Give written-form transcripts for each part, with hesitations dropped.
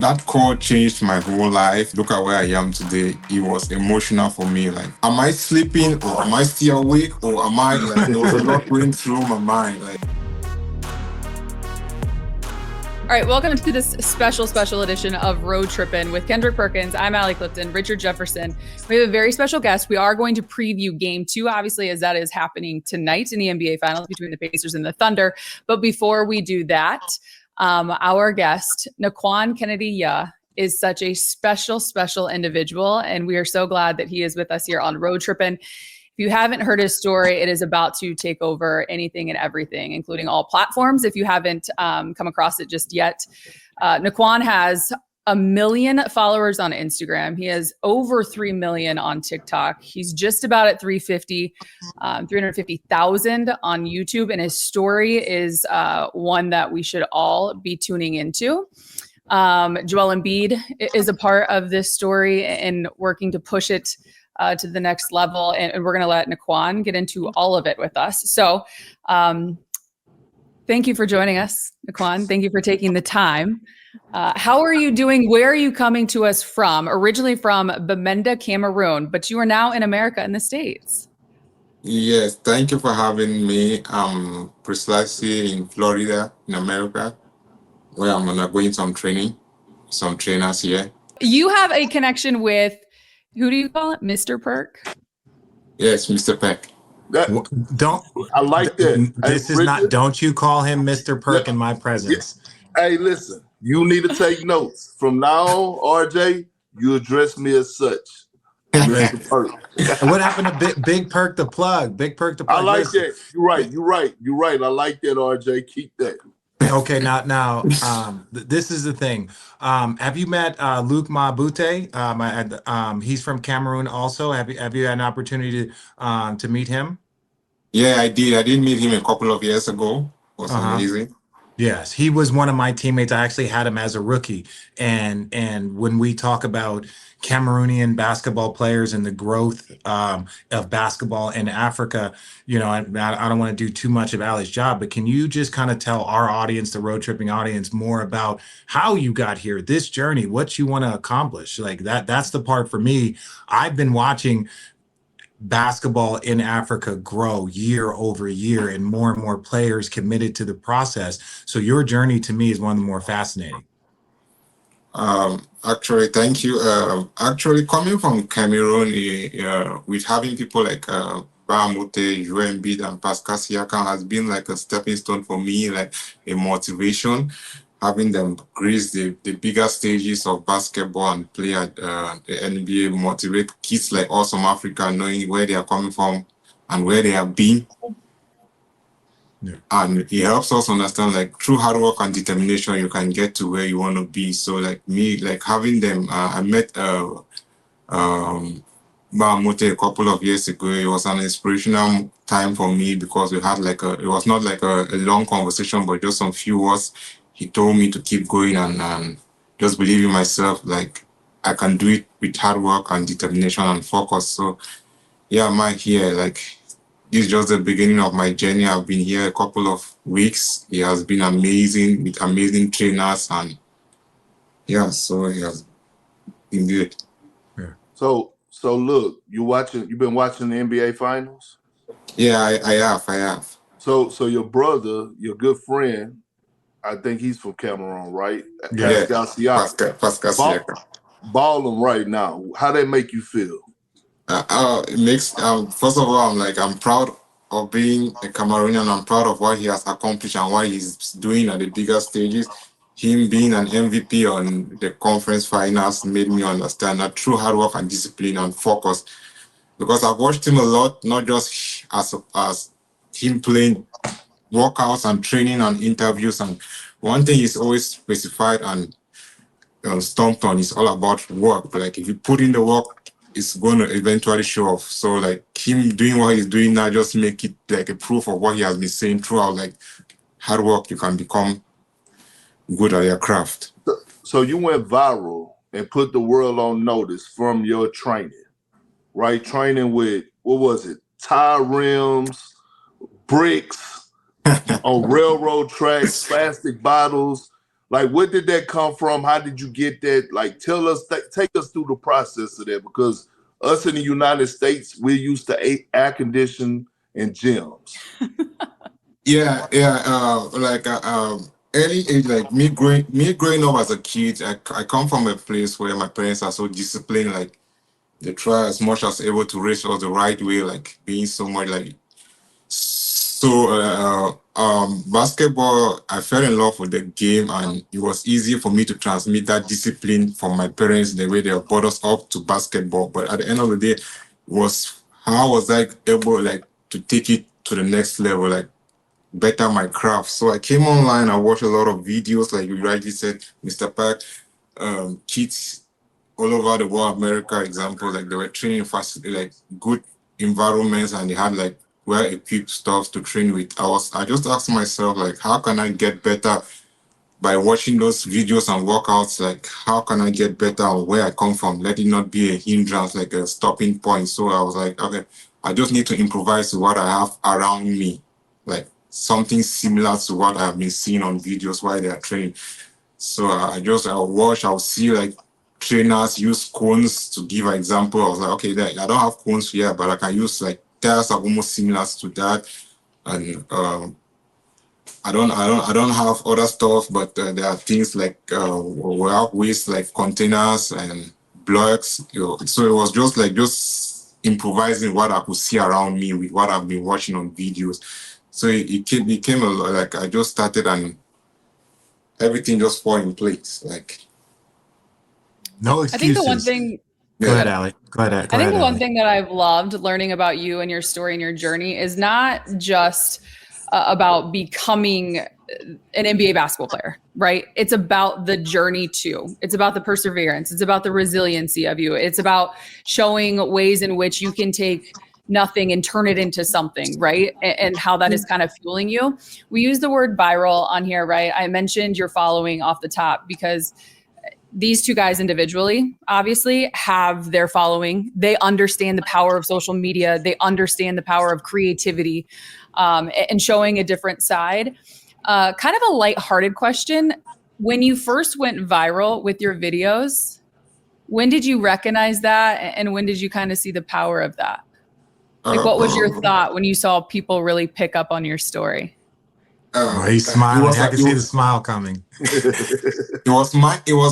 That call changed my whole life. Look at where I am today. It was emotional for me. Like, am I sleeping or am I still awake or am I like there was a lot going through my mind? Like, all right, welcome to this special edition of Road Trippin with Kendrick Perkins. I'm Allie Clifton, Richard Jefferson. We have a very special guest. We are going to preview Game 2, obviously, as that is happening tonight in the NBA Finals between the Pacers and the Thunder. But before we do that, our guest, Nkwain Kennedy, is such a special individual, and we are so glad that he is with us here on Road Trippin. If you haven't heard his story, it is about to take over anything and everything, including all platforms. If you haven't come across it just yet, Nkwain has 1 million followers on Instagram. He has over 3 million on TikTok. He's just about at 350,000 on YouTube. And his story is one that we should all be tuning into. Joel Embiid is a part of this story and working to push it to the next level. And we're going to let Nkwain get into all of it with us. So thank you for joining us, Nkwain. Thank you for taking the time. How are you doing? Where are you coming to us from? Originally from Bamenda, Cameroon, but you are now in America, in the States. yes, thank you for having me. I'm precisely in Florida, in America, where I'm undergoing some training, some trainers here. You have a connection with, who do you call it? Mr. Perk? Yes, Mr. Peck. I like that. This is not, don't you call him Mr. Perk in my presence. Hey, listen, you need to take notes. From now on, RJ, you address me as such. Mr. Perk. What happened to Big Perk the plug? Big Perk the plug. I like that. You're right. I like that, RJ. Keep that. Okay, now, this is the thing. Have you met Luke Mabute? He's from Cameroon also. Have you had an opportunity to meet him? Yeah, I did. I did meet him a couple of years ago. It was amazing. Yes, he was one of my teammates. I actually had him as a rookie. And when we talk about Cameroonian basketball players and the growth of basketball in Africa, I don't want to do too much of Ali's job, but can you just kind of tell our audience, the Road Tripping audience, more about how you got here, this journey, what you want to accomplish? Like that's the part for me. I've been watching basketball in Africa grow year over year and more players committed to the process. So your journey to me is one of the more fascinating. Actually, thank you. Actually, coming from Cameroon, with having people like Bahamute, Joel Embiid, and Pascal Siakam has been like a stepping stone for me, like a motivation. Having them grace the bigger stages of basketball and play at the NBA motivate kids like us from Africa, knowing where they are coming from and where they have been. Yeah. And it helps us understand, like, through hard work and determination, you can get to where you want to be. So, like me, like having them, I met Bahamute a couple of years ago. It was an inspirational time for me because we had it was not like a long conversation, but just some few words. He told me to keep going and just believe in myself. Like, I can do it with hard work and determination and focus. So, yeah, I'm here. Like, this is just the beginning of my journey. I've been here a couple of weeks. It has been amazing with amazing trainers. And, yeah, so it has been good. Yeah. So look, you've been watching the NBA Finals? Yeah, I have. So your brother, your good friend, I think he's from Cameroon, right? Yeah, Pascal Siakam. Pascal Siakam. Balling right now. How that make you feel? It makes first of all, I'm proud of being a Cameroonian. I'm proud of what he has accomplished and what he's doing at the bigger stages. Him being an MVP on the conference finals made me understand that through hard work and discipline and focus, because I've watched him a lot, not just as him playing workouts and training and interviews, and one thing is always specified and stomped on is all about work. Like, if you put in the work, it's going to eventually show off. So like him doing what he's doing now just make it like a proof of what he has been saying throughout. Like, hard work, you can become good at your craft. So you went viral and put the world on notice from your training, right? Training with, what was it? Tire rims, bricks, on railroad tracks, plastic bottles. Like, where did that come from? How did you get that? Like, tell us, take us through the process of that, because us in the United States, we're used to air conditioning and gyms. Yeah, yeah. Early age, like me growing up as a kid, I come from a place where my parents are so disciplined. Like they try as much as able to raise us the right way. Like being so much like basketball. I fell in love with the game, and it was easy for me to transmit that discipline from my parents, the way they brought us up to basketball. But at the end of the day, was how was I able like to take it to the next level? Like better my craft. So I came online, I watched a lot of videos, like you rightly said, Mr. Park, kids all over the world, America, example, like they were training facility, like good environments, and they had like well-equipped stuff to train with. I just asked myself, like, how can I get better by watching those videos and workouts? Like, how can I get better on where I come from? Let it not be a hindrance, like a stopping point. So I was like, okay, I just need to improvise to what I have around me, like something similar to what I've been seeing on videos while they are training. So I'll see like trainers use cones to give an example. I was like, okay, I don't have cones here, but I can use like tires are almost similar to that. And I don't have other stuff, but there are things like waste like containers and blocks. So it was just improvising what I could see around me with what I've been watching on videos. So it became a lot, like I just started and everything just fall in place. Like No I excuses. think the one thing. Go ahead, Ali. Go ahead. I think the one Ali. thing that I've loved learning about you and your story and your journey is not just about becoming an NBA basketball player, right? It's about the journey too. It's about the perseverance. It's about the resiliency of you. It's about showing ways in which you can take nothing and turn it into something, right? And how that is kind of fueling you. We use the word viral on here, right? I mentioned your following off the top because these two guys individually obviously have their following. They understand the power of social media. They understand the power of creativity and showing a different side. Kind of a lighthearted question. When you first went viral with your videos, when did you recognize that? And when did you kind of see the power of that? Like, what was your thought when you saw people really pick up on your story? He's smiling. I can see the smile coming. It was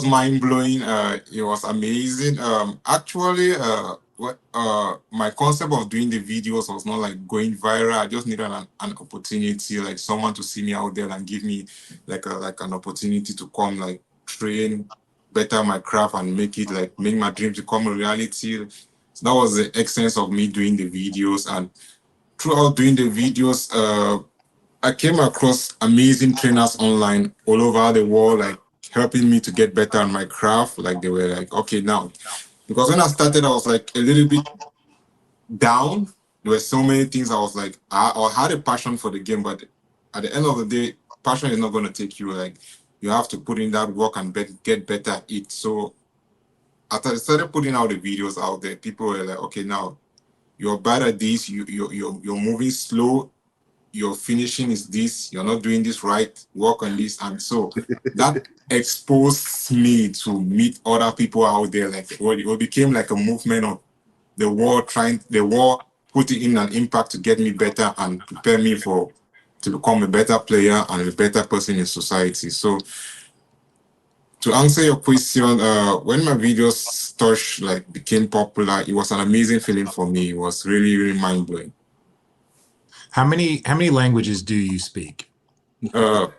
mind blowing. It was amazing. Actually, my concept of doing the videos was not like going viral. I just needed an opportunity, like someone to see me out there and give me like an opportunity to come like train better my craft and make my dreams become a reality. So that was the essence of me doing the videos. And throughout doing the videos, I came across amazing trainers online all over the world, like helping me to get better on my craft. Like they were like, okay, now, because when I started, I was like a little bit down. There were so many things I was like, I had a passion for the game, but at the end of the day, passion is not going to take you. Like you have to put in that work and get better at it. So after I started putting out the videos out there, people were like, okay, now you're bad at this. You're moving slow. Your finishing is this, you're not doing this right, work on this. And so that exposed me to meet other people out there. Like it became like a movement of the world putting in an impact to get me better and prepare me to become a better player and a better person in society. So to answer your question, when my videos became popular, it was an amazing feeling for me. It was really, really mind blowing. How many languages do you speak? One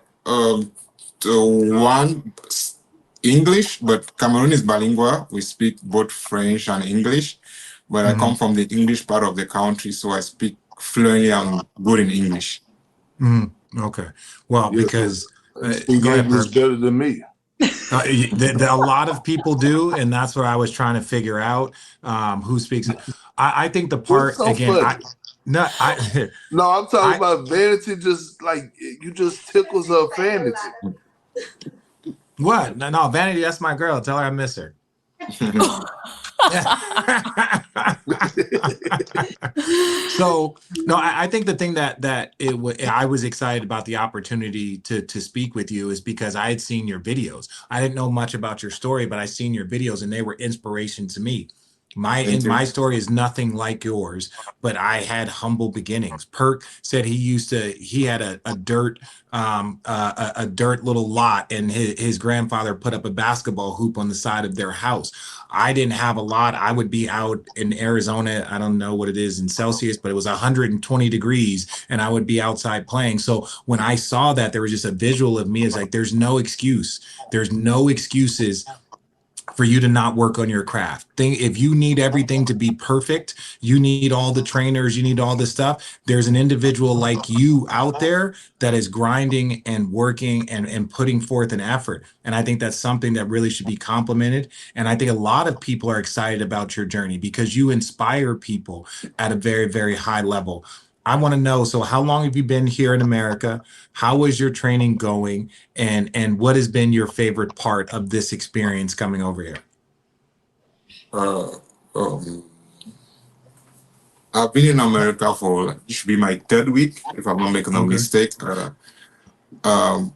English, but Cameroon is bilingual. We speak both French and English, but I come from the English part of the country, so I speak fluently and good in English. Okay. Well, because English better than me. A lot of people do, and that's what I was trying to figure out. Who speaks it? I think the part so again. No, I'm talking about Vanity. Just like you just tickles her fantasy. What? No, Vanity. That's my girl. Tell her I miss her. So no, I think the thing I was excited about the opportunity to speak with you is because I had seen your videos. I didn't know much about your story, but I seen your videos and they were inspiration to me. Thank you. My story is nothing like yours, but I had humble beginnings. Perk said he had a dirt a dirt little lot, and his grandfather put up a basketball hoop on the side of their house. I didn't have a lot. I would be out in Arizona. I don't know what it is in Celsius, but it was 120 degrees and I would be outside playing. So when I saw that, there was just a visual of me as like, there's no excuse. There's no excuses for you to not work on your craft. If you need everything to be perfect, you need all the trainers, you need all the stuff. There's an individual like you out there that is grinding and working and putting forth an effort. And I think that's something that really should be complimented. And I think a lot of people are excited about your journey because you inspire people at a very, very high level. I want to know, so how long have you been here in America? How is your training going? And what has been your favorite part of this experience coming over here? Uh, um, I've been in America for it should be my third week, if I'm not making no Okay. mistake. Um,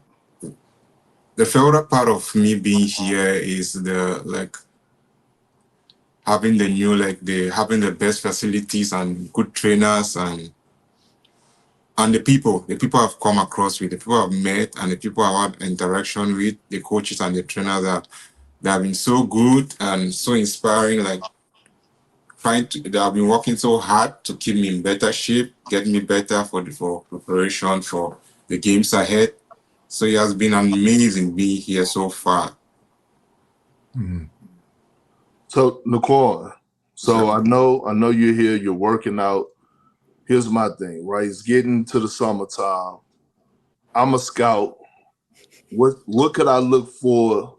the favorite part of me being here is having having the best facilities and good trainers and the people I've come across with, the people I've met, and the people I've had interaction with, the coaches and the trainers that they have been so good and so inspiring. Like they have been working so hard to keep me in better shape, get me better for preparation for the games ahead. So it has been amazing being here so far. Mhm. So Nkwain, so Yeah. I know you're here, you're working out. Here's my thing, right? It's getting to the summertime. I'm a scout. What could I look for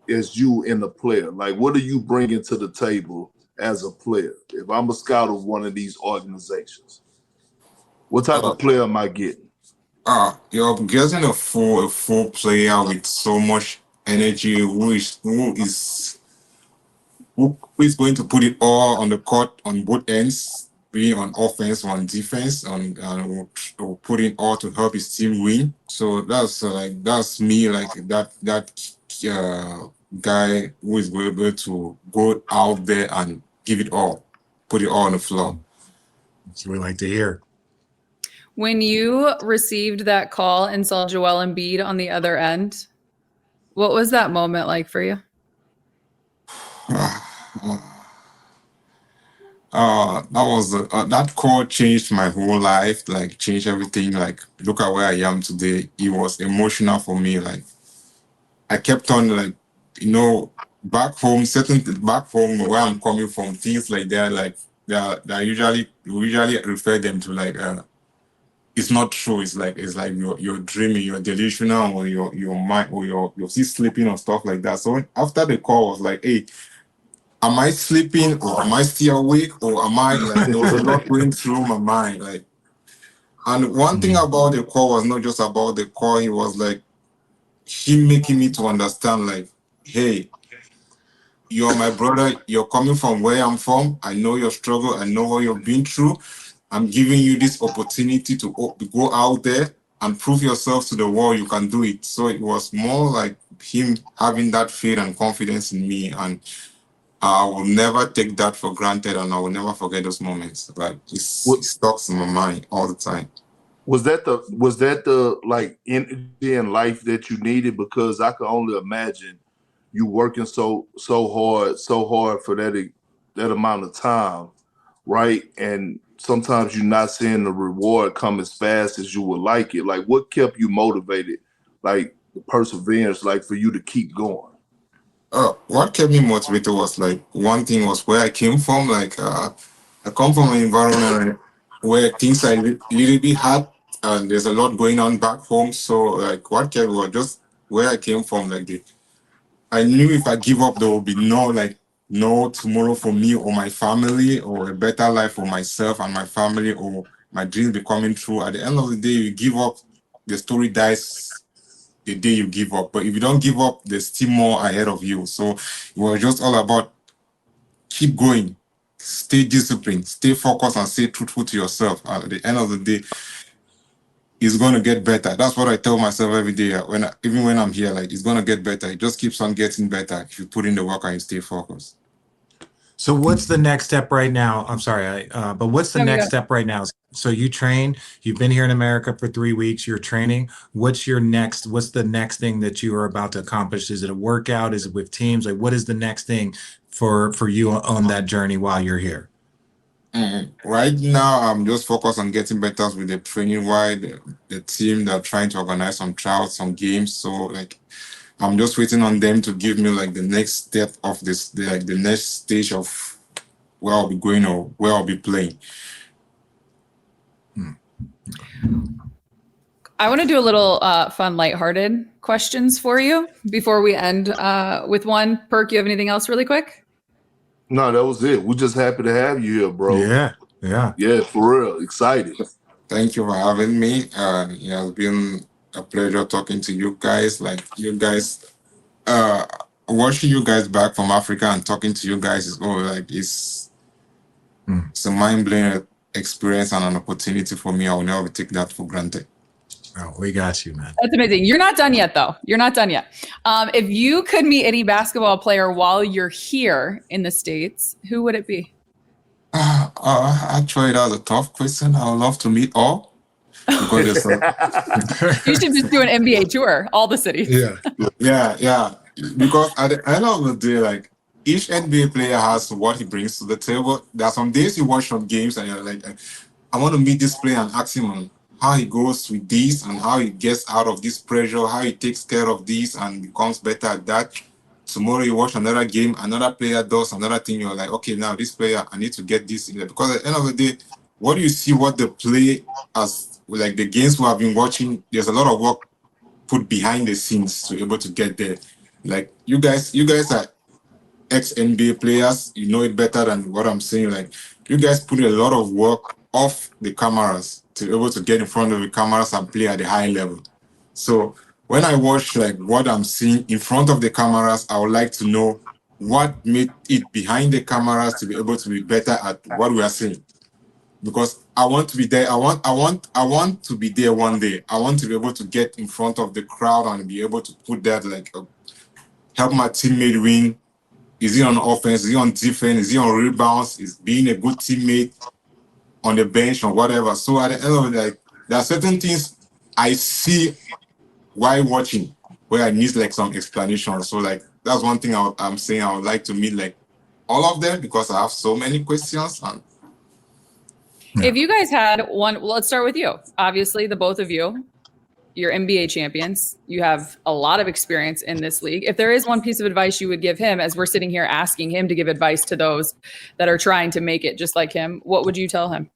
as you in the player? Like, what are you bringing to the table as a player? If I'm a scout of one of these organizations, what type Uh, of player am I getting? you're getting a full player with so much energy who is going to put it all on the court on both ends, being on offense or on defense, will put it all to help his team win. So that's me, like that guy who is able to go out there and give it all, put it all on the floor. That's what we like to hear. When you received that call and saw Joel Embiid on the other end, what was that moment like for you? That call changed my whole life, like changed everything. Like look at where I am today. It was emotional for me. Like I kept on back home, back home where I'm coming from, things like that, like that we usually refer them to like it's not true. It's like you're dreaming, you're delusional, or your mind, or you're still sleeping or stuff like that. So after the call, I was like, hey, am I sleeping or am I still awake or am I like there was a lot going through my mind. Like, and one thing about the call was not just about the call, it was like him making me to understand, like, hey, you're my brother, you're coming from where I'm from. I know your struggle, I know what you've been through. I'm giving you this opportunity to go out there and prove yourself to the world you can do it. So it was more like him having that faith and confidence in me, and I will never take that for granted, and I will never forget those moments. Like it stuck in my mind all the time. Was that the like energy in life that you needed? Because I could only imagine you working so hard for that amount of time, right? And sometimes you're not seeing the reward come as fast as you would like it. Like, what kept you motivated? Like the perseverance, like for you to keep going. What kept me motivated was like one thing was where I came from. Like I come from an environment where things are a little bit hard and there's a lot going on back home. So like what kept was just where I came from. I knew if I give up, there will be no tomorrow for me or my family, or a better life for myself and my family, or my dreams becoming true. At the end of the day, you give up, the story dies the day you give up. But if you don't give up, there's still more ahead of you. So it was just all about keep going, stay disciplined, stay focused, and stay truthful to yourself. At the end of the day, it's gonna get better. That's what I tell myself every day. Even when I'm here, like it's gonna get better. It just keeps on getting better if you put in the work and you stay focused. So what's the next step right now? I'm sorry, but what's the No, next go. step right now? So you train, you've been here in America for 3 weeks, you're training. What's the next thing that you are about to accomplish? Is it a workout? Is it with teams? Like what is the next thing for you on that journey while you're here? Right now, I'm just focused on getting better with the training. Why the team they're trying to organize some trials, some games. So like, I'm just waiting on them to give me like the next step of this, the next stage of where I'll be going or where I'll be playing. I want to do a little fun, lighthearted questions for you before we end with one. Perk, you have anything else really quick? No, that was it. We're just happy to have you here, bro. Yeah. For real. Excited. Thank you for having me. It has been a pleasure talking to you guys. Like you guys, watching you guys back from Africa and talking to you guys is it's a mind-blowing experience and an opportunity for me. I will never take that for granted. Oh, we got you, man. That's amazing. You're not done yet, though. You're not done yet. If you could meet any basketball player while you're here in the States, who would it be? Actually, that's a tough question. I would love to meet all. Because You should just do an NBA tour, all the cities. yeah. Because at the end of the day, like each NBA player has what he brings to the table. There are some days you watch some games and you're like, I want to meet this player and ask him on how he goes with this and how he gets out of this pressure, how he takes care of this and becomes better at that. Tomorrow you watch another game, another player does another thing. You're like, okay, now this player, I need to get this in there. Because at the end of the day, what do you see what they play as like the games we have been watching? There's a lot of work put behind the scenes to be able to get there. Like you guys are ex-NBA players, you know it better than what I'm saying. Like you guys put a lot of work off the cameras to be able to get in front of the cameras and play at a high level. So when I watch like what I'm seeing in front of the cameras, I would like to know what made it behind the cameras to be able to be better at what we are seeing. Because I want to be there. I want to be there one day. I want to be able to get in front of the crowd and be able to put that help my teammate win. Is he on offense? Is he on defense? Is he on rebounds? Is being a good teammate on the bench or whatever? So at the end of the day, there are certain things I see while watching where I need like some explanation. So like that's one thing I'm saying I would like to meet like all of them because I have so many questions. And if you guys had one, well, let's start with you. Obviously, the both of you, you're NBA champions. You have a lot of experience in this league. If there is one piece of advice you would give him, as we're sitting here asking him to give advice to those that are trying to make it just like him, what would you tell him?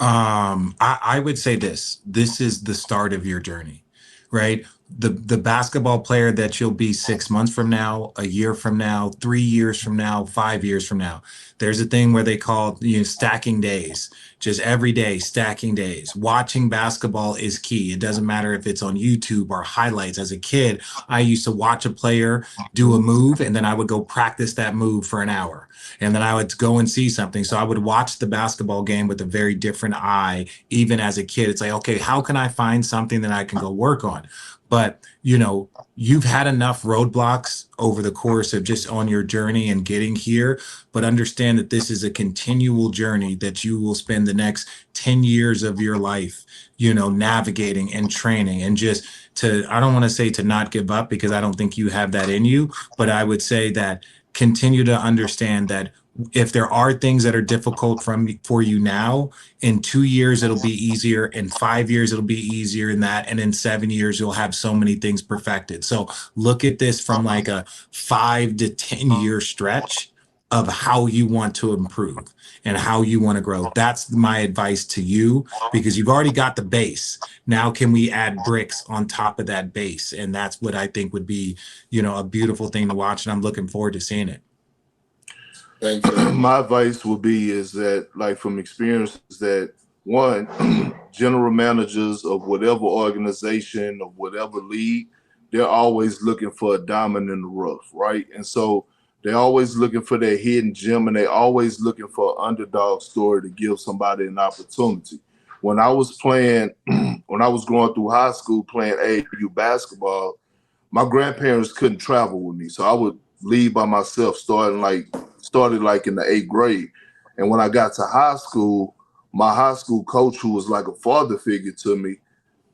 I would say this is the start of your journey, right? The basketball player that you'll be 6 months from now, a year from now, 3 years from now, 5 years from now. There's a thing where they call stacking days, just every day stacking days. Watching basketball is key. It doesn't matter if it's on YouTube or highlights. As a kid, I used to watch a player do a move and then I would go practice that move for an hour. And then I would go and see something. So I would watch the basketball game with a very different eye, even as a kid. It's like, okay, how can I find something that I can go work on? But, you've had enough roadblocks over the course of just on your journey and getting here, but understand that this is a continual journey that you will spend the next 10 years of your life, navigating and training and I don't want to say to not give up because I don't think you have that in you, but I would say that continue to understand that if there are things that are difficult for you now, in 2 years, it'll be easier. In 5 years, it'll be easier than that. And in 7 years, you'll have so many things perfected. So look at this from like a 5 to 10 year stretch of how you want to improve and how you want to grow. That's my advice to you because you've already got the base. Now, can we add bricks on top of that base? And that's what I think would be, a beautiful thing to watch. And I'm looking forward to seeing it. thank you. My advice would be is that, like from experience, that one, general managers of whatever organization or whatever league, they're always looking for a diamond in the rough, right? And so They're always looking for their hidden gem, and they're always looking for an underdog story to give somebody an opportunity. When I was playing, when I was going through high school playing AAU basketball, my grandparents couldn't travel with me, so I would leave by myself, started like in the 8th grade. And when I got to high school, my high school coach, who was like a father figure to me,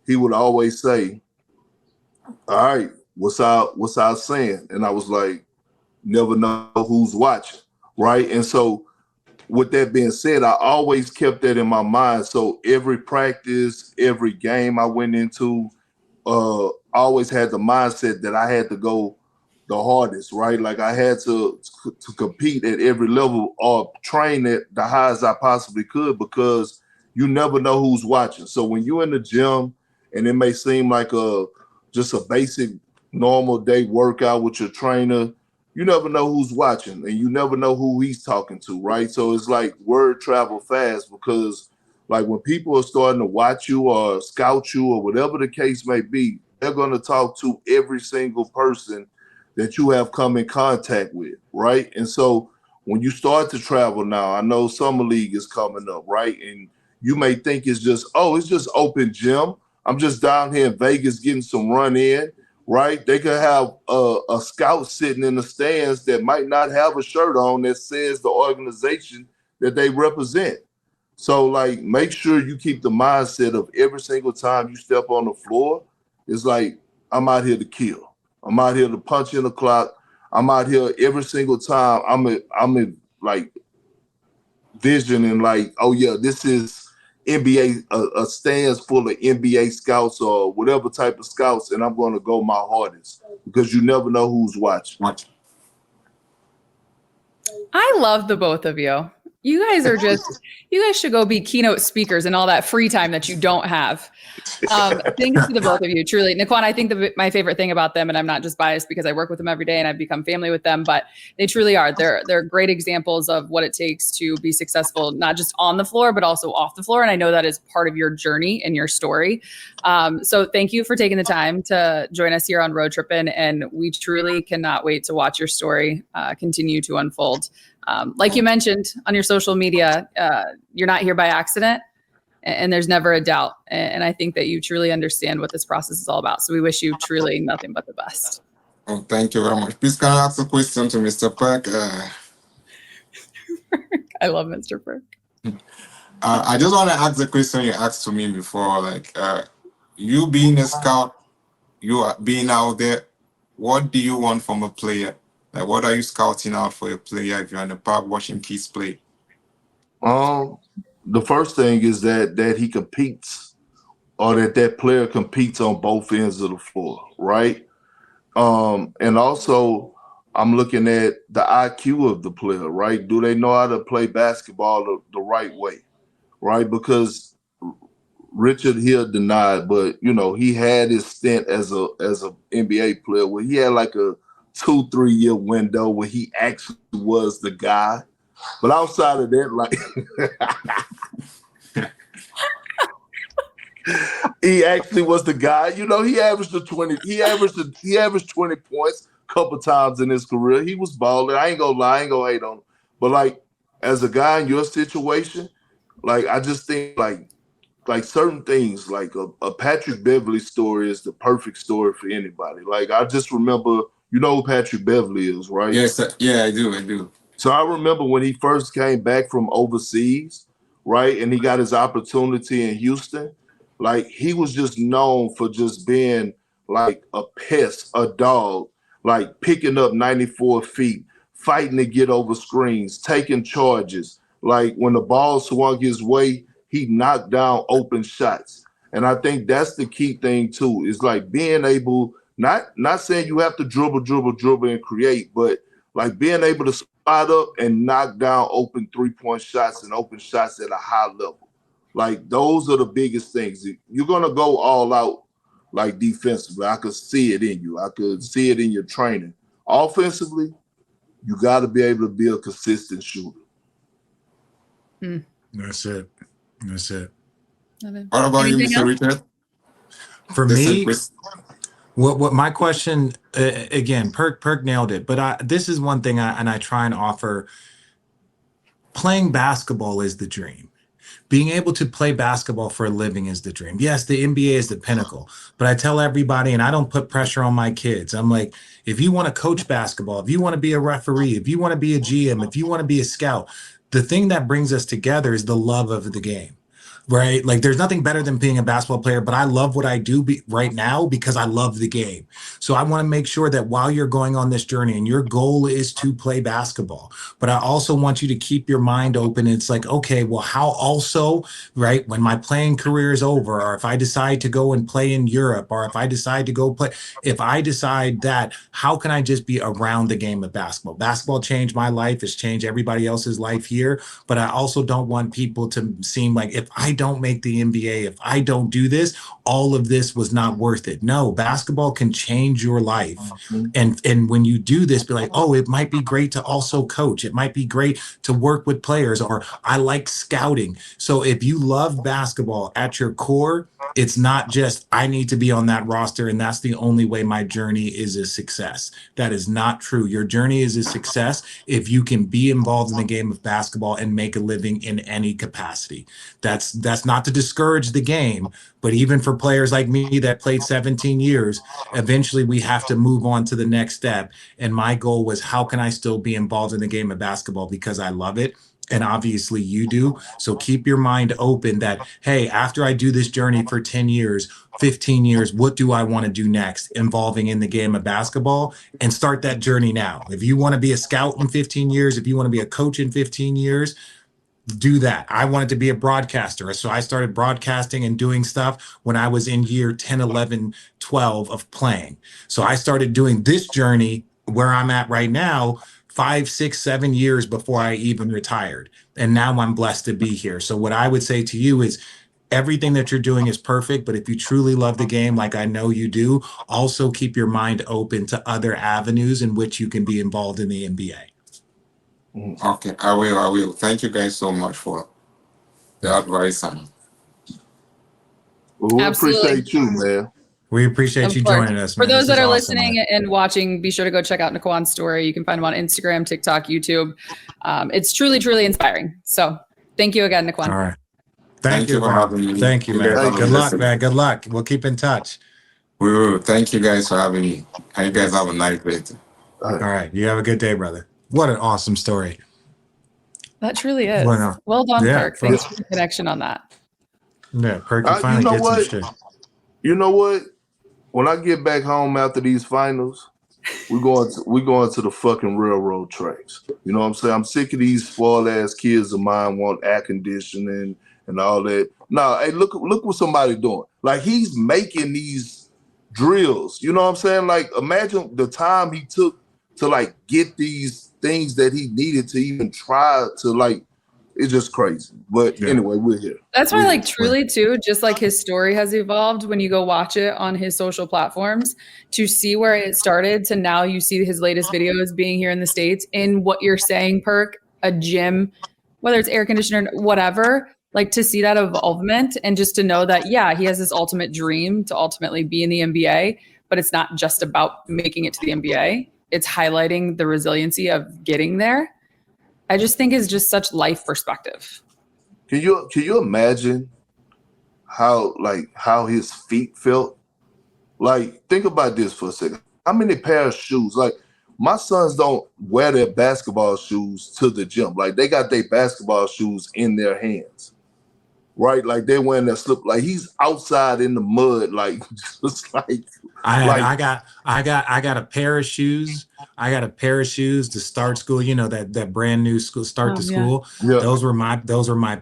he would always say, "All right, what's our saying?" And I was like, "Never know who's watching," right? And so, with that being said, I always kept that in my mind. So every practice, every game I went into, I always had the mindset that I had to go the hardest, right? Like I had to compete at every level or train at the highest I possibly could, because you never know who's watching. So when you're in the gym and it may seem like just a basic normal day workout with your trainer, you never know who's watching and you never know who he's talking to, right? So it's like word travel fast, because like when people are starting to watch you or scout you or whatever the case may be, they're going to talk to every single person that you have come in contact with, right? And so when you start to travel now, I know Summer League is coming up, right? And you may think it's just, oh, it's just open gym. I'm just down here in Vegas getting some run in, right? They could have a scout sitting in the stands that might not have a shirt on that says the organization that they represent. So, like, make sure you keep the mindset of every single time you step on the floor, it's like, I'm out here to kill. I'm out here to punch in the clock. I'm out here every single time. I'm in like visioning like, oh yeah, this is NBA, a stands full of NBA scouts or whatever type of scouts, and I'm going to go my hardest, because you never know who's watching. I love the both of you. You guys are just, you guys should go be keynote speakers and all that free time that you don't have. Thanks to the both of you, truly. Nkwain, I think my favorite thing about them, and I'm not just biased because I work with them every day and I've become family with them, but they truly are. They're great examples of what it takes to be successful, not just on the floor, but also off the floor. And I know that is part of your journey and your story. So thank you for taking the time to join us here on Road Trippin'. And we truly cannot wait to watch your story continue to unfold. Like you mentioned on your social media, you're not here by accident, and there's never a doubt. And I think that you truly understand what this process is all about. So we wish you truly nothing but the best. Oh, thank you very much. Please, can I ask a question to Mr. Perk? I love Mr. Perk. I just want to ask the question you asked to me before, like you being a scout, you are being out there, what do you want from a player? Like, what are you scouting out for a player if you're in the park watching kids play? The first thing is that he competes, or that player competes on both ends of the floor, right? And also I'm looking at the IQ of the player, right? Do they know how to play basketball the right way, right? Because Richard here denied, but you know, he had his stint as a NBA player where he had like a 2-3 year window where he actually was the guy. But outside of that, like he actually was the guy. You know, he averaged 20 points a couple times in his career. He was balling. I ain't gonna lie, I ain't gonna hate on him. But like, as a guy in your situation, like I just think like certain things, like a Patrick Beverly story is the perfect story for anybody. Like I just remember, you know who Patrick Beverly is, right? Yes, yeah, I do. So I remember when he first came back from overseas, right? And he got his opportunity in Houston. Like he was just known for just being like a pest, a dog, like picking up 94 feet, fighting to get over screens, taking charges. Like when the ball swung his way, he knocked down open shots. And I think that's the key thing too, is like being able, not saying you have to dribble and create, but like being able to spot up and knock down open 3-point shots and open shots at a high level. Like those are the biggest things. You're gonna go all out like defensively. I could see it in you. I could see it in your training. Offensively, you got to be able to be a consistent shooter. That's it. What about you, Mr. Richard? For me, What my question again, Perk nailed it, but this is one thing I try and offer. Playing basketball is the dream. Being able to play basketball for a living is the dream. Yes, the NBA is the pinnacle, but I tell everybody, and I don't put pressure on my kids. I'm like, if you want to coach basketball, if you want to be a referee, if you want to be a GM, if you want to be a scout, the thing that brings us together is the love of the game. Right? Like there's nothing better than being a basketball player, but I love what I do right now because I love the game. So I want to make sure that while you're going on this journey and your goal is to play basketball, but I also want you to keep your mind open. It's like, okay, well, how also, right, when my playing career is over, or if I decide to go and play in Europe, or if I decide to go play, if I decide that, how can I just be around the game of basketball? Basketball changed my life. It's changed everybody else's life here. But I also don't want people to seem like if I don't make the NBA, if I don't do this, all of this was not worth it. No, basketball can change your life. And when you do this, be like, oh, it might be great to also coach. It might be great to work with players, or I like scouting. So if you love basketball at your core, it's not just I need to be on that roster and that's the only way my journey is a success. That is not true. Your journey is a success if you can be involved in the game of basketball and make a living in any capacity. That's not to discourage the game, but even for players like me that played 17 years, eventually we have to move on to the next step. And my goal was, how can I still be involved in the game of basketball because I love it? And obviously you do. So keep your mind open that, hey, after I do this journey for 10 years, 15 years, what do I want to do next involving in the game of basketball? And start that journey now. If you want to be a scout in 15 years, if you want to be a coach in 15 years, do that. I wanted to be a broadcaster. So I started broadcasting and doing stuff when I was in year 10, 11, 12 of playing. So I started doing this journey where I'm at right now 5, 6, 7 years before I even retired. And now I'm blessed to be here. So what I would say to you is everything that you're doing is perfect, but if you truly love the game, like I know you do, also keep your mind open to other avenues in which you can be involved in the NBA. Okay, I will. Thank you guys so much for the advice. And Well, we Absolutely. appreciate you, man. We appreciate Of you course. joining us, For man. those This that is are awesome, listening man. and watching, be sure to go check out Nkwain's story. You can find him on Instagram, TikTok, YouTube. It's truly, truly inspiring. So thank you again, Nkwain. All right. thank you for having me. Thank you, You man. guys have a Good luck, blessed man. day. Good luck. We'll keep in touch. We will. Thank you guys for having me. And you guys have a nice day too. All right. You have a good day, brother. What an awesome story. That truly is. Well, Well done, yeah, Perk. Thanks for the connection on that. Yeah, Perk, you You finally know get some what? shit. You know what? When I get back home after these finals, we're going to the fucking railroad tracks. You know what I'm saying? I'm sick of these spoiled ass kids of mine want air conditioning and all that. No, hey, look what somebody doing. Like he's making these drills. You know what I'm saying? Like imagine the time he took to like get these things that he needed to even try to like. It's just crazy. But anyway, we're here. That's why, like, truly, too, just like his story has evolved when you go watch it on his social platforms to see where it started to now you see his latest videos being here in the States in what you're saying, Perk, a gym, whether it's air conditioner, whatever, like to see that evolvement and just to know that, yeah, he has this ultimate dream to ultimately be in the NBA, but it's not just about making it to the NBA. It's highlighting the resiliency of getting there. I just think is just such life perspective. Can you imagine how his feet felt? Like, think about this for a second. How many pair of shoes? Like, my sons don't wear their basketball shoes to the gym. Like, they got their basketball shoes in their hands, right? Like they're wearing their slip. Like he's outside in the mud, like just like. I got a pair of shoes. I got a pair of shoes to start school. You know that brand new school start to school. Yeah. Those were my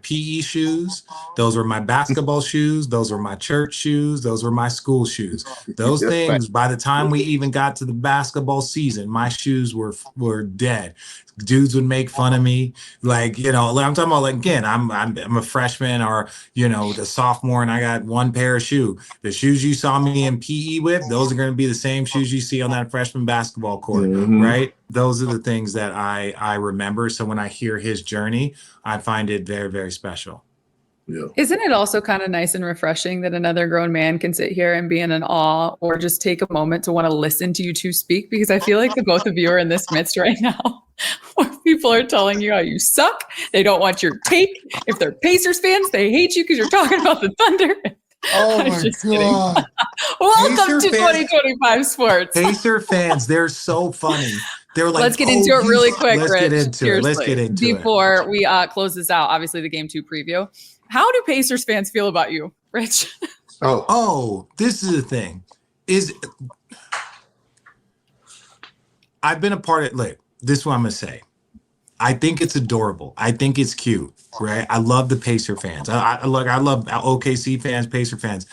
PE shoes. Those were my basketball shoes. Those were my church shoes. Those were my school shoes. Those things. By the time we even got to the basketball season, my shoes were dead. Dudes would make fun of me, like I'm talking about. Like again, I'm a freshman or the sophomore, and I got one pair of shoe. The shoes you saw me in PE with, those are going to be the same shoes you see on that freshman basketball court, right? Those are the things that I remember. So when I hear his journey, I find it very, very special. Yeah. Isn't it also kind of nice and refreshing that another grown man can sit here and be in an awe or just take a moment to want to listen to you two speak? Because I feel like the both of you are in this midst right now where people are telling you how you suck. They don't want your take. If they're Pacers fans, they hate you because you're talking about the Thunder. Oh I'm my just God. kidding. Welcome Pacer to fans- 2025 sports. Pacer fans, they're so funny. They're like, Let's get "Oh, into it you really suck." quick, Let's Rich. get into it. Let's Seriously, get into it. before we close this out, obviously the Game 2 preview. How do Pacers fans feel about you, Rich? Oh, this is the thing. I've been a part of, look, this is what I'm going to say. I think it's adorable. I think it's cute, right? I love the Pacer fans. I love OKC fans, Pacer fans.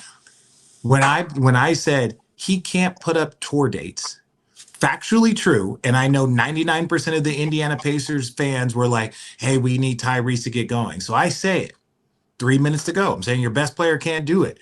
When I said he can't put up tour dates, factually true, and I know 99% of the Indiana Pacers fans were like, hey, we need Tyrese to get going. So I say it 3 minutes to go. I'm saying your best player can't do it.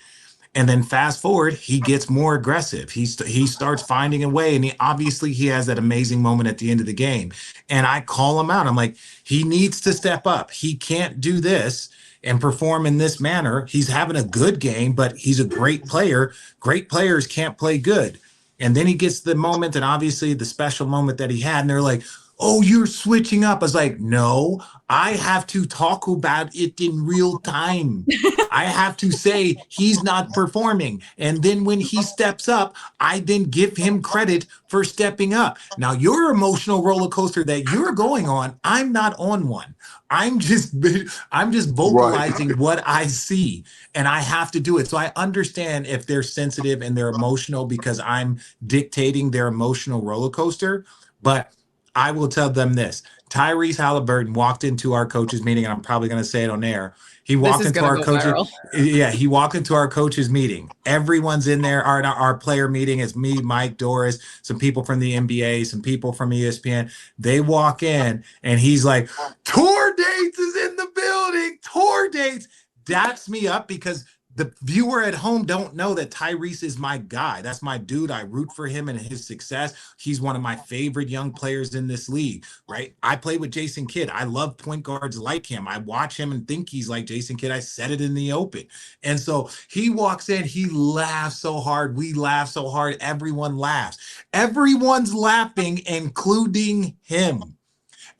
And then fast forward, he gets more aggressive. He starts finding a way, and he has that amazing moment at the end of the game. And I call him out. I'm like, he needs to step up. He can't do this and perform in this manner. He's having a good game, but he's a great player. Great players can't play good. And then he gets the moment, and obviously the special moment that he had, and they're like, oh, you're switching up. I was like, no, I have to talk about it in real time. I have to say he's not performing. And then when he steps up, I then give him credit for stepping up. Now, your emotional roller coaster that you're going on, I'm not on one. I'm just vocalizing what I see, and I have to do it. So I understand if they're sensitive and they're emotional because I'm dictating their emotional roller coaster. But I will tell them this. Tyrese Halliburton walked into our coaches meeting, and I'm probably going to say it on air. He walked into our coaches. Yeah, he walked into our coaches meeting. Everyone's in there. Our player meeting is me, Mike, Doris, some people from the NBA, some people from ESPN. They walk in, and he's like, tour dates is in the building. Tour dates. Daps me up because the viewer at home don't know that Tyrese is my guy. That's my dude. I root for him and his success. He's one of my favorite young players in this league, right? I play with Jason Kidd. I love point guards like him. I watch him and think he's like Jason Kidd. I said it in the open. And so he walks in, he laughs so hard. We laugh so hard. Everyone laughs. Everyone's laughing, including him.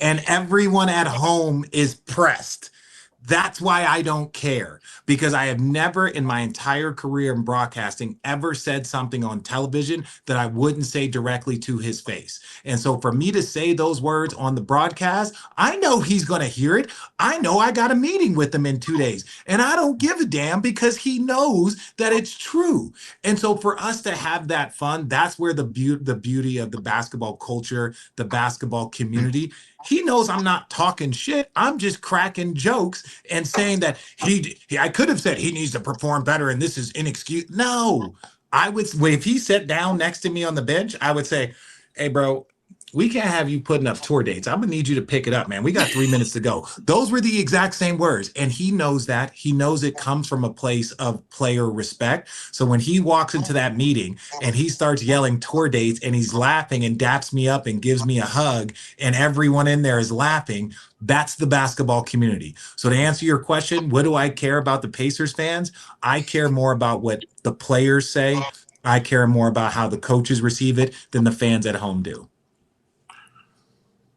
And everyone at home is pressed. That's why I don't care, because I have never in my entire career in broadcasting ever said something on television that I wouldn't say directly to his face. And so for me to say those words on the broadcast, I know he's going to hear it. I know I got a meeting with him in 2 days, and I don't give a damn because he knows that it's true. And so for us to have that fun, that's where the beauty of the basketball culture, the basketball community. He knows I'm not talking shit. I'm just cracking jokes and saying that I could have said he needs to perform better and this is inexcusable. No, I would, if he sat down next to me on the bench, I would say, hey, bro, we can't have you putting up tour dates. I'm going to need you to pick it up, man. We got 3 minutes to go. Those were the exact same words. And he knows that. He knows it comes from a place of player respect. So when he walks into that meeting and he starts yelling tour dates and he's laughing and daps me up and gives me a hug and everyone in there is laughing, that's the basketball community. So to answer your question, what do I care about the Pacers fans? I care more about what the players say. I care more about how the coaches receive it than the fans at home do.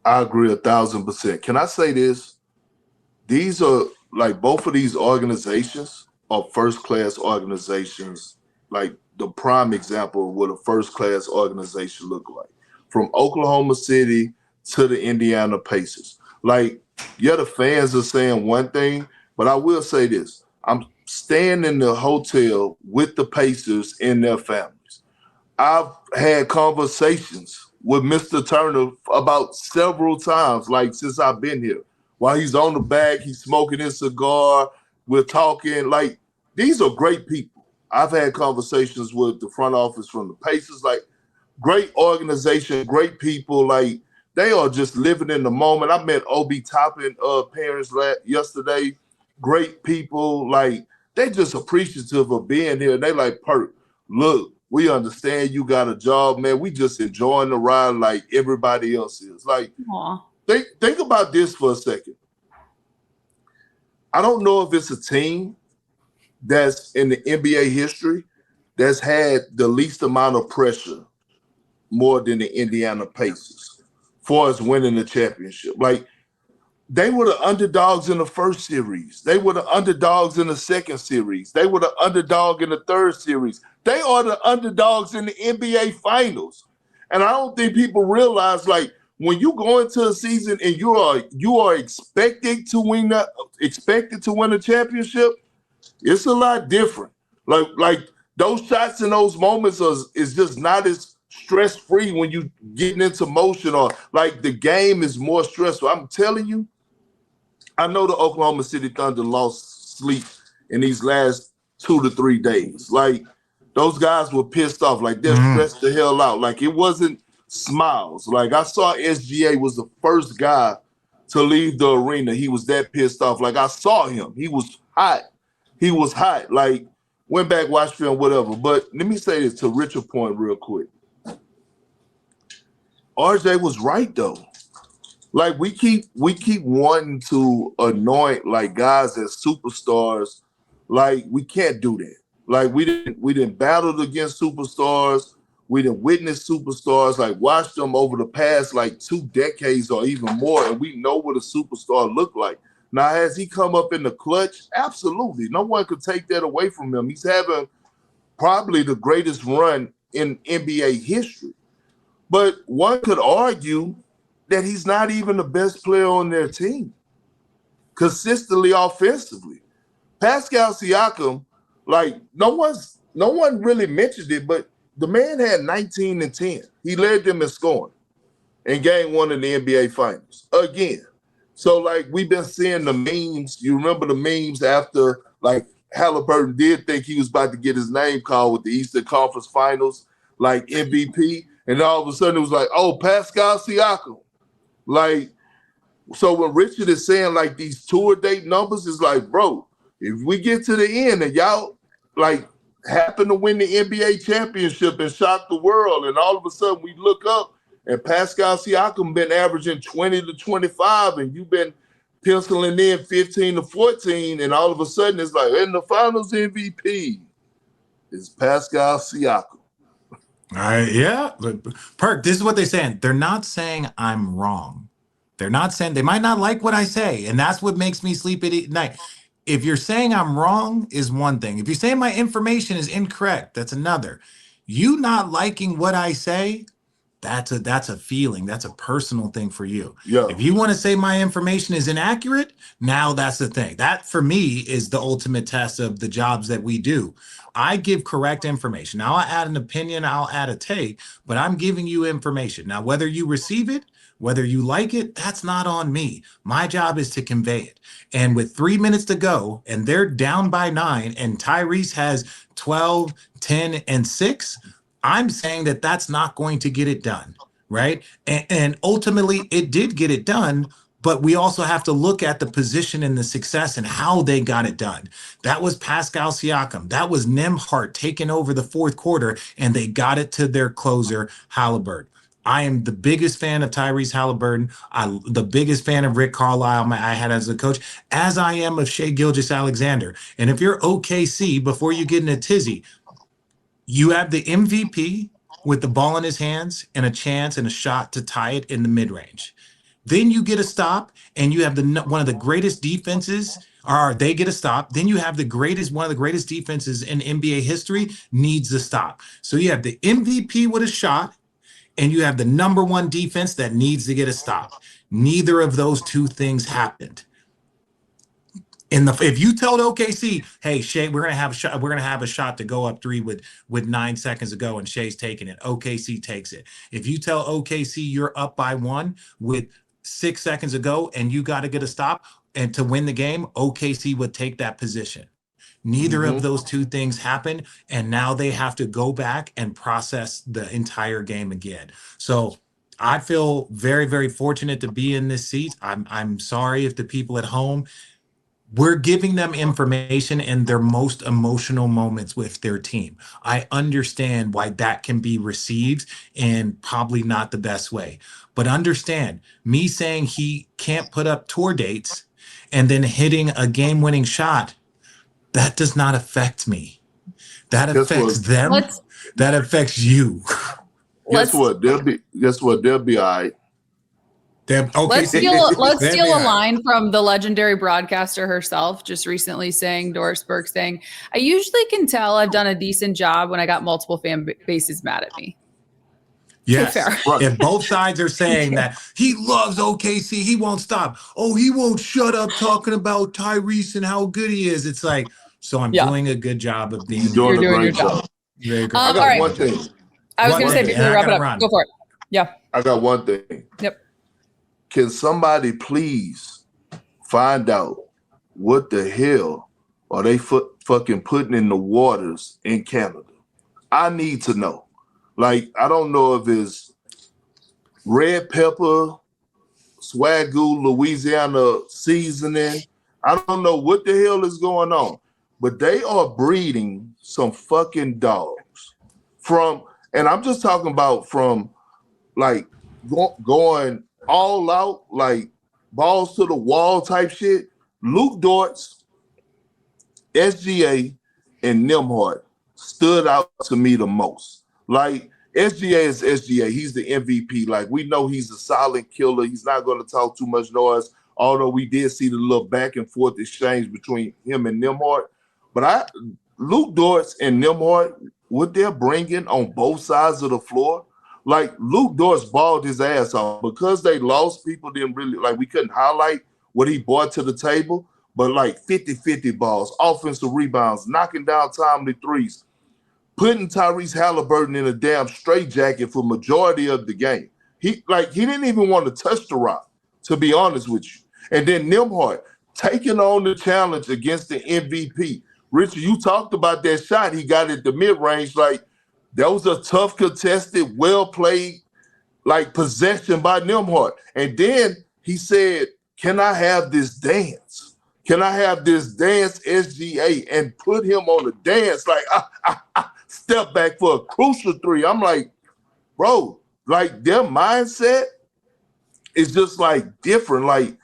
I agree 1,000%. Can I say this? These are like both of these organizations are first-class organizations. Like the prime example of what a first-class organization look like, from Oklahoma City to the Indiana Pacers. Like, yeah, the fans are saying one thing, but I will say this: I'm staying in the hotel with the Pacers and their families. I've had conversations with Mr. Turner about several times, like since I've been here. While he's on the back, he's smoking his cigar. We're talking. Like, these are great people. I've had conversations with the front office from the Pacers, like great organization, great people. Like, they are just living in the moment. I met Obi Toppin parents yesterday. Great people. Like, they just appreciative of being here. They like, Perk, look, we understand you got a job, man. We just enjoying the ride like everybody else is. Like, think about this for a second. I don't know if it's a team that's in the NBA history that's had the least amount of pressure more than the Indiana Pacers for us winning the championship. Like, they were the underdogs in the first series. They were the underdogs in the second series. They were the underdog in the third series. They are the underdogs in the NBA finals. And I don't think people realize, like, when you go into a season and you are expected to win a championship, it's a lot different. Like those shots and those moments is just not as stress-free when you getting into motion, or like the game is more stressful. I'm telling you, I know the Oklahoma City Thunder lost sleep in these last 2 to 3 days. Like, those guys were pissed off. Like, they're stressed the hell out. Like, it wasn't smiles. Like, I saw SGA was the first guy to leave the arena. He was that pissed off. Like, I saw him. He was hot. He was hot. Like, went back, watched film, whatever. But let me say this to Richard point real quick. RJ was right, though. Like, we keep wanting to anoint like guys as superstars. Like, we can't do that. Like, we didn't battle against superstars. We didn't witness superstars. Like, watch them over the past like 2 decades or even more, and we know what a superstar looked like. Now, has he come up in the clutch? Absolutely. No one could take that away from him. He's having probably the greatest run in NBA history. But one could argue that he's not even the best player on their team consistently offensively. Pascal Siakam, like, no one really mentioned it, but the man had 19 and 10. He led them in scoring in game 1 of the NBA Finals again. So, like, we've been seeing the memes. You remember the memes after, like, Halliburton did think he was about to get his name called with the Eastern Conference Finals, like MVP, and all of a sudden it was like, oh, Pascal Siakam. Like, so when Richard is saying like these tour date numbers, is like, bro, if we get to the end and y'all like happen to win the NBA championship and shock the world, and all of a sudden we look up and Pascal Siakam been averaging 20 to 25 and you've been penciling in 15 to 14, and all of a sudden it's like, in the finals MVP is Pascal Siakam. Yeah, Perk, this is what they're saying. They're not saying I'm wrong. They're not saying, they might not like what I say, and that's what makes me sleep at night. If you're saying I'm wrong is one thing. If you're saying my information is incorrect, that's another. You not liking what I say, that's a feeling. That's a personal thing for you. Yeah. If you want to say my information is inaccurate, now that's the thing. That for me is the ultimate test of the jobs that we do. I give correct information. Now I'll add an opinion, I'll add a take, but I'm giving you information. Now, whether you receive it, whether you like it, that's not on me. My job is to convey it. And with 3 minutes to go, and they're down by 9, and Tyrese has 12, 10, and 6, I'm saying that that's not going to get it done, right? And ultimately, it did get it done, but we also have to look at the position and the success and how they got it done. That was Pascal Siakam. That was Nembhard taking over the fourth quarter, and they got it to their closer, Halliburton. I am the biggest fan of Tyrese Halliburton. The biggest fan of Rick Carlisle I had as a coach, as I am of Shai Gilgeous-Alexander. And if you're OKC, before you get in a tizzy, you have the MVP with the ball in his hands and a chance and a shot to tie it in the mid-range. Then you get a stop, and you have one of the greatest defenses, or they get a stop. Then you have one of the greatest defenses in NBA history needs the stop. So you have the MVP with a shot, and you have the number 1 defense that needs to get a stop. Neither of those two things happened. If you told OKC, hey, Shai, we're gonna have a shot to go up 3 with 9 seconds to go, and Shai's taking it, OKC takes it. If you tell OKC you're up by 1 with 6 seconds to go and you got to get a stop and to win the game, OKC would take that position. Neither of those two things happened, and now they have to go back and process the entire game again. So I feel very, very fortunate to be in this seat. I'm sorry if the people at home, we're giving them information in their most emotional moments with their team. I understand why that can be received in probably not the best way. But understand, me saying he can't put up tour dates and then hitting a game-winning shot, that does not affect me. That affects them. That affects you. Guess what? They'll be all right. Okay, let's steal a line from the legendary broadcaster herself, just recently saying, Doris Burke saying, I usually can tell I've done a decent job when I got multiple fan bases mad at me. Yes. Fair. If both sides are saying that he loves OKC, he won't stop. Oh, he won't shut up talking about Tyrese and how good he is. It's like, so I'm doing a good job of being. You're doing a great job. Very good. I got one thing. I was going to say before we wrap it up, go for it. Yeah. I got one thing. Yep. Can somebody please find out what the hell are they fucking putting in the waters in Canada? I need to know. Like, I don't know if it's red pepper, Swagoo, Louisiana seasoning. I don't know what the hell is going on, but they are breeding some fucking dogs and I'm just talking about from like going all out, like balls to the wall type shit. Luke Dortz, SGA, and Nimhart stood out to me the most. Like, SGA is SGA. He's the MVP. Like, we know he's a silent killer. He's not going to talk too much noise, although we did see the little back and forth exchange between him and Nimhart. But Luke Dortz and Nimhart, what they're bringing on both sides of the floor, like, Luke Dortz balled his ass off. Because they lost, people didn't really, like, we couldn't highlight what he brought to the table, but like 50-50 balls, offensive rebounds, knocking down timely threes, putting Tyrese Halliburton in a damn straitjacket for majority of the game. He didn't even want to touch the rock, to be honest with you. And then Nimhart taking on the challenge against the MVP. Richard, you talked about that shot he got at the mid-range. Like, that was a tough, contested, well-played, like, possession by Nimhart. And then he said, can I have this dance? Can I have this dance, SGA? And put him on the dance. Like, step back for a crucial three. I'm like, bro, like, their mindset is just like different. Like,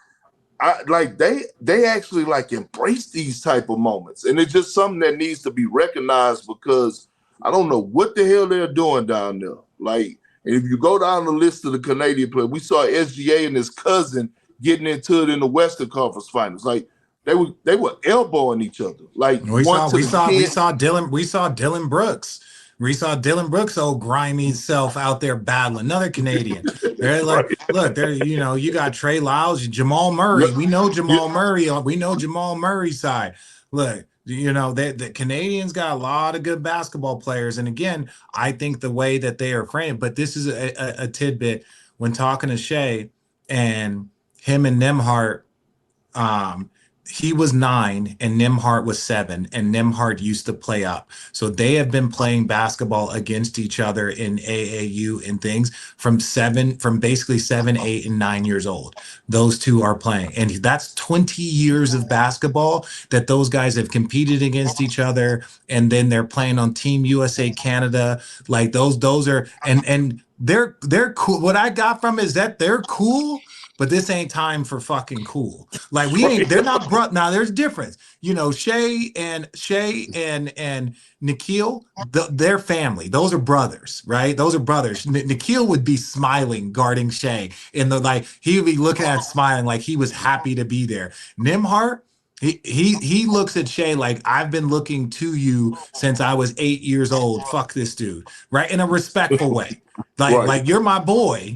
they actually like embrace these type of moments. And it's just something that needs to be recognized, because I don't know what the hell they're doing down there. Like, and if you go down the list of the Canadian players, we saw SGA and his cousin getting into it in the Western Conference Finals. Like, they were elbowing each other. Like, we saw Dylan Brooks. We saw Dylan Brooks' old grimy self out there battling another Canadian. They're like, look, there, you got Trey Lyles, Jamal Murray. We know Jamal Murray. We know Jamal Murray's side. Look, the Canadians got a lot of good basketball players. And again, I think the way that they are framed, but this is a tidbit when talking to Shea and him and Nimhart, he was 9 and Nimhart was 7, and Nimhart used to play up. So they have been playing basketball against each other in AAU and things from basically 7, 8, and 9 years old. Those two are playing. And that's 20 years of basketball that those guys have competed against each other. And then they're playing on Team USA Canada. Like those are, and they're cool. What I got from is that they're cool, but this ain't time for fucking cool. Like they're not brought. Now there's difference. Shea and Nikhil, they're family. Those are brothers, right? Those are brothers. Nikhil would be smiling guarding Shea, he would be looking at smiling like he was happy to be there. Nimhart, he looks at Shea like, I've been looking to you since I was 8 years old. Fuck this dude, right? In a respectful way. Like you're my boy,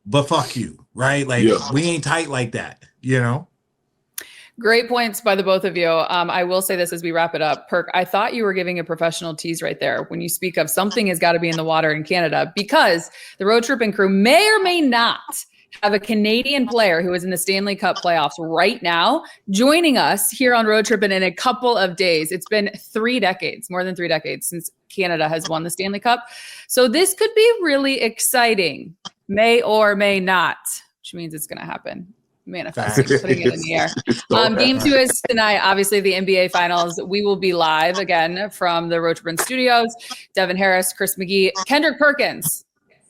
but fuck you. Right? Like, we ain't tight like that, Great points by the both of you. I will say this as we wrap it up. Perk, I thought you were giving a professional tease right there when you speak of something has got to be in the water in Canada, because the Road Trippin crew may or may not have a Canadian player who is in the Stanley Cup playoffs right now joining us here on Road Trippin in a couple of days. It's been 3 decades, more than 3 decades since Canada has won the Stanley Cup. So this could be really exciting. May or may not, which means it's going to happen. Manifesting, putting it in the air. Game 2 is tonight, obviously the NBA Finals. We will be live again from the Road Trippin Studios. Devin Harris, Chris McGee, Kendrick Perkins,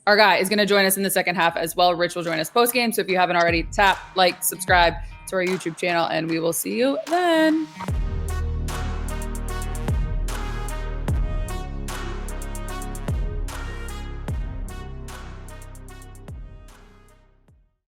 our guy, is going to join us in the second half as well. Rich will join us post game. So if you haven't already, tap, like, subscribe, to our YouTube channel, and we will see you then.